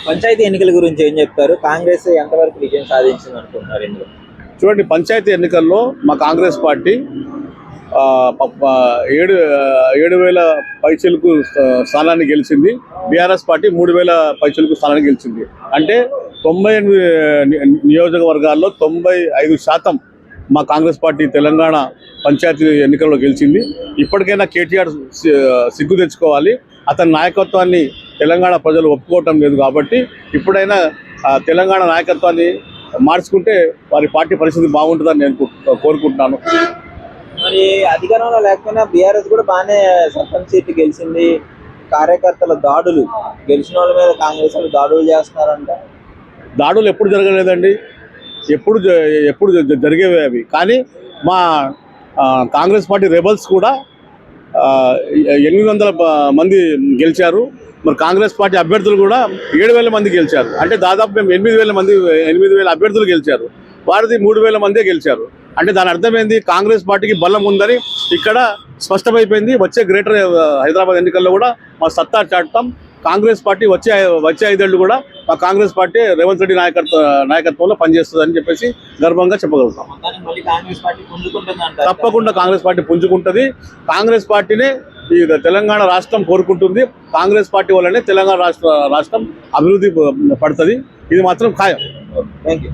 పంచాయతీ ఎన్నికల గురించి ఏం చెప్తారు? కాంగ్రెస్ ఎంతవరకు విజయం సాధించింది అనుకుంటున్నారు ఇందులో? చూడండి, పంచాయతీ ఎన్నికల్లో మా కాంగ్రెస్ పార్టీ 7,000 పైచలకు స్థానాన్ని గెలిచింది. బీఆర్ఎస్ పార్టీ 3,000 పైచలకు స్థానాన్ని గెలిచింది. అంటే 98 నియోజకవర్గాల్లో 95% మా కాంగ్రెస్ పార్టీ తెలంగాణ పంచాయతీ ఎన్నికల్లో గెలిచింది. ఇప్పటికైనా కేటీఆర్ సిగ్గు తెచ్చుకోవాలి. అతని నాయకత్వాన్ని తెలంగాణ ప్రజలు ఒప్పుకోవటం లేదు. కాబట్టి ఇప్పుడైనా తెలంగాణ నాయకత్వాన్ని మార్చుకుంటే వారి పార్టీ పరిస్థితి బాగుంటుందని నేను కోరుకుంటున్నాను. మరి అధికారంలో లేకపోయినా బీఆర్ఎస్ కూడా బాగానే సర్పంచ్ సీట్లు గెలిచింది. కార్యకర్తల దాడులు, గెలిచిన వాళ్ళ మీద కాంగ్రెస్ వాళ్ళు దాడులు చేస్తున్నారంట. దాడులు ఎప్పుడు జరగలేదండి, ఎప్పుడు జరిగేవి అవి. కానీ మా కాంగ్రెస్ పార్టీ రెబల్స్ కూడా 800 మంది గెలిచారు. మరి కాంగ్రెస్ పార్టీ అభ్యర్థులు కూడా 7,000 మంది గెలిచారు. అంటే దాదాపు మేము 8,000 అభ్యర్థులు గెలిచారు. వారిది 3,000 మందే గెలిచారు. అంటే దాని అర్థం ఏంది? కాంగ్రెస్ పార్టీకి బలం ఉందని ఇక్కడ స్పష్టమైపోయింది. వచ్చే గ్రేటర్ హైదరాబాద్ ఎన్నికల్లో కూడా మా సత్తా చాటుతాం. కాంగ్రెస్ పార్టీ వచ్చే 5 ఏళ్ళు కూడా మా కాంగ్రెస్ పార్టీ రేవంత్ రెడ్డి నాయకత్వంలో పనిచేస్తుందని చెప్పేసి గర్వంగా చెప్పగలుగుతాం. తప్పకుండా కాంగ్రెస్ పార్టీ పుంజుకుంటుంది. కాంగ్రెస్ పార్టీనే ఈ తెలంగాణ రాష్ట్రం కోరుకుంటుంది. కాంగ్రెస్ పార్టీ వల్లనే తెలంగాణ రాష్ట్రం అభివృద్ధి పడుతుంది. ఇది మాత్రం ఖాయం. Thank you.